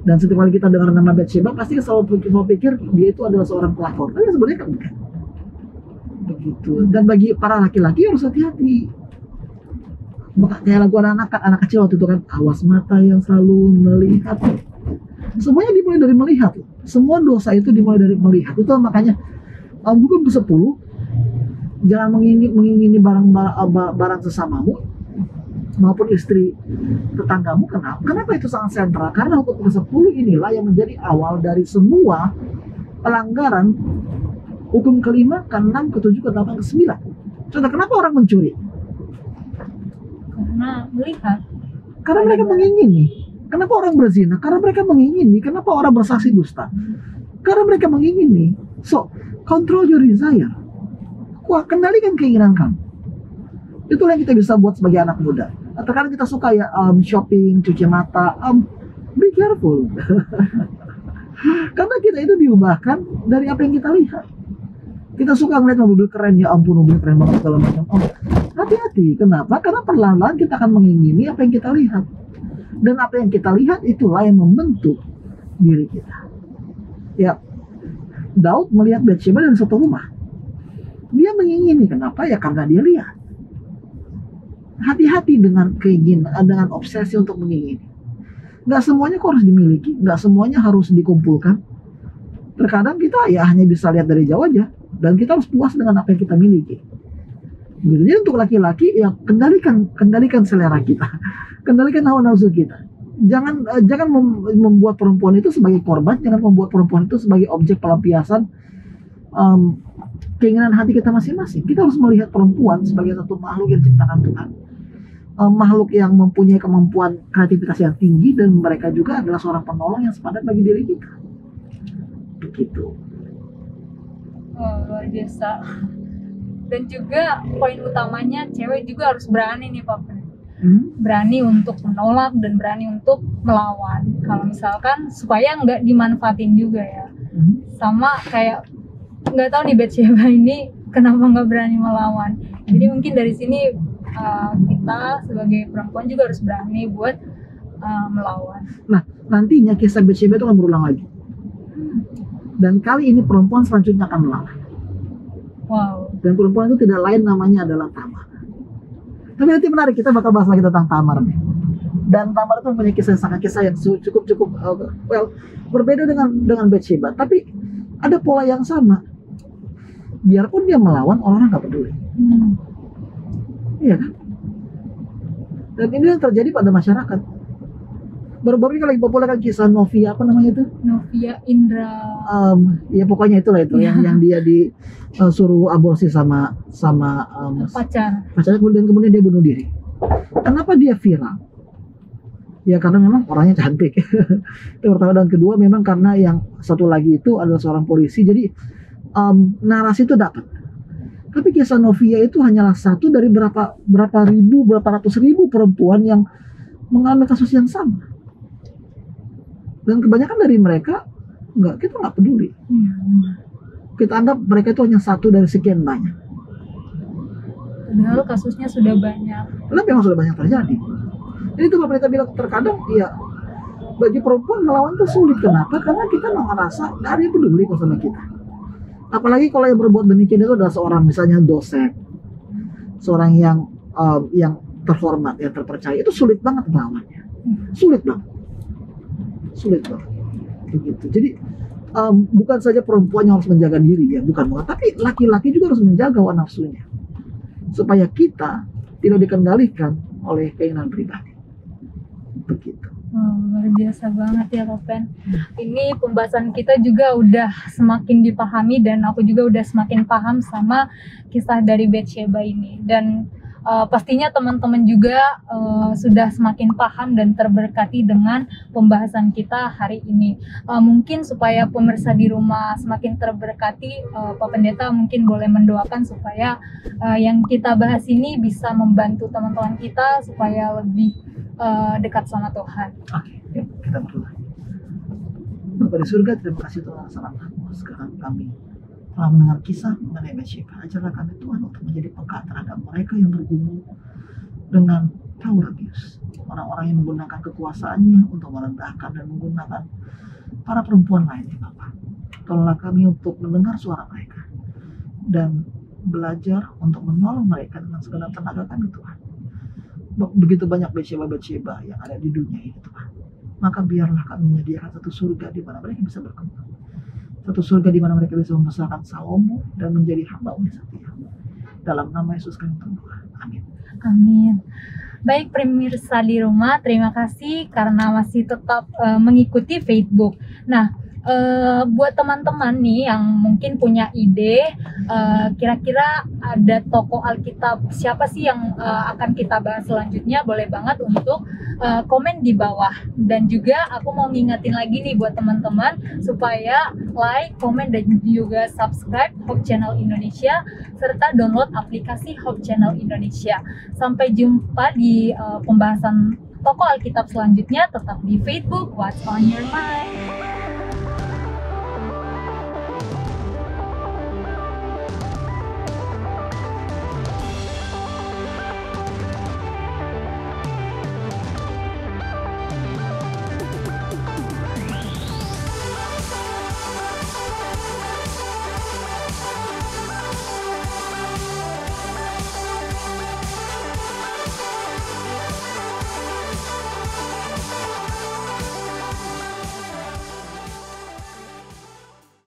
Dan setiap kali kita dengar nama Batsheba, pasti selalu pikir dia itu adalah seorang pelakor. Tapi sebenarnya kan bukan. Begitu. Dan bagi para laki-laki harus hati-hati. Kayak lagu anak kecil waktu itu kan, awas mata yang selalu melihat. Semuanya dimulai dari melihat. Semua dosa itu dimulai dari melihat. Itu makanya buku ke-10, jangan mengingini barang sesamamu maupun istri tetanggamu. Kenapa itu sangat sentral? Karena hukum ke-10 inilah yang menjadi awal dari semua pelanggaran hukum ke-5, ke-6, ke-7, ke-8, ke-9. Contoh, kenapa orang mencuri? Karena melihat. Karena mereka mengingini. Kenapa orang berzina? Karena mereka mengingini. Kenapa orang bersaksi dusta? Karena mereka mengingini. So, control your desire. Kendalikan keinginan kamu. Itulah yang kita bisa buat sebagai anak muda. Terkadang kita suka ya shopping, cuci mata, be careful. Karena kita itu diubahkan dari apa yang kita lihat. Kita suka ngeliat mobil keren, ya ampun mobil keren banget segala macam. Hati-hati, kenapa? Karena perlahan-lahan kita akan mengingini apa yang kita lihat. Dan apa yang kita lihat itulah yang membentuk diri kita. Ya, Daud melihat Batsheba dari satu rumah. Dia mengingini, kenapa? Ya karena dia lihat. Hati-hati dengan keinginan, dengan obsesi untuk mengingini. Nggak semuanya kok harus dimiliki, nggak semuanya harus dikumpulkan. Terkadang kita ya hanya bisa lihat dari jauh aja, dan kita harus puas dengan apa yang kita miliki. Begitu. Jadi untuk laki-laki ya kendalikan selera kita, kendalikan hawa nafsu kita. Jangan membuat perempuan itu sebagai korban, jangan membuat perempuan itu sebagai objek pelampiasan keinginan hati kita masing-masing. Kita harus melihat perempuan sebagai satu makhluk yang diciptakan Tuhan. Makhluk yang mempunyai kemampuan kreativitas yang tinggi, dan mereka juga adalah seorang penolong yang sepadan bagi diri kita. Begitu. Oh, luar biasa. Dan juga poin utamanya, cewek juga harus berani nih Pak. Berani untuk menolak dan berani untuk melawan. Kalau misalkan supaya nggak dimanfaatin juga ya. Sama kayak nggak tahu nih Batsheba ini kenapa nggak berani melawan. Jadi mungkin dari sini kita sebagai perempuan juga harus berani buat melawan. Nah, nantinya kisah Batsheba itu akan berulang lagi. Dan kali ini perempuan selanjutnya akan melawan. Wow. Dan perempuan itu tidak lain, namanya adalah Tamar. Tapi nanti menarik, kita bakal bahas lagi tentang Tamar nih. Dan Tamar itu mempunyai kisah yang cukup berbeda dengan Batsheba. Tapi ada pola yang sama. Biarpun dia melawan, orang nggak peduli. Iya kan? Dan ini yang terjadi pada masyarakat. Baru-baru ini lagi populer kan kisah Novia, apa namanya itu? Novia Indra. Ya pokoknya itulah itu yang dia disuruh aborsi sama pacarnya, kemudian dia bunuh diri. Kenapa dia viral? Ya karena memang orangnya cantik. Itu pertama, dan kedua memang karena yang satu lagi itu adalah seorang polisi. Jadi narasi itu dapat. Tapi kisah Novia itu hanyalah satu dari berapa ratus ribu perempuan yang mengalami kasus yang sama. Dan kebanyakan dari mereka kita nggak peduli. Kita anggap mereka itu hanya satu dari sekian banyak. Padahal kasusnya sudah banyak. Padahal memang sudah banyak terjadi. Jadi itu Bapak Pendeta bilang, terkadang ya bagi perempuan melawan itu sulit. Kenapa? Karena kita merasa nggak ada yang peduli kok sama kita. Apalagi kalau yang berbuat demikian itu adalah seorang misalnya dosen, seorang yang terhormat, yang terpercaya, itu sulit banget melawannya. Sulit banget. Begitu. Jadi bukan saja perempuan yang harus menjaga diri ya, bukan, tapi laki-laki juga harus menjaga hawa nafsunya supaya kita tidak dikendalikan oleh keinginan pribadi. Begitu. Luar biasa banget ya Lopen. Ini pembahasan kita juga udah semakin dipahami, dan aku juga udah semakin paham sama kisah dari Batsheba ini. Dan Pastinya teman-teman juga sudah semakin paham dan terberkati dengan pembahasan kita hari ini. Mungkin supaya pemirsa di rumah semakin terberkati, Pak Pendeta mungkin boleh mendoakan supaya yang kita bahas ini bisa membantu teman-teman kita supaya lebih dekat sama Tuhan. Oke, yuk kita berdoa. Bapa di surga, terima kasih Tuhan atas rahmat-Mu. Sekarang kami telah mendengar kisah mengenai Bathsheba. Ajarlah kami Tuhan untuk menjadi peka terhadap mereka yang bergumul dengan Taurat Abuse. Orang-orang yang menggunakan kekuasaannya untuk merendahkan dan menggunakan para perempuan lainnya, Bapak. Tolonglah kami untuk mendengar suara mereka dan belajar untuk menolong mereka dengan segala tenaga kami, Tuhan. Begitu banyak Bathsheba yang ada di dunia ini, Tuhan. Maka biarlah kami menyediakan satu surga di mana mereka bisa berkembang. Satu surga di mana mereka bisa membesarkan Salomo dan menjadi hamba-Mu yang setia. Dalam nama Yesus kami berdoa. Amin. Amin. Baik pemirsa di rumah, terima kasih karena masih tetap mengikuti Facebook. Nah, buat teman-teman nih yang mungkin punya ide, kira-kira ada tokoh Alkitab siapa sih yang akan kita bahas selanjutnya, boleh banget untuk komen di bawah. Dan juga aku mau ngingetin lagi nih buat teman-teman supaya like, komen, dan juga subscribe Hope Channel Indonesia serta download aplikasi Hope Channel Indonesia. Sampai jumpa di pembahasan tokoh Alkitab selanjutnya, tetap di Facebook What's on Your Mind.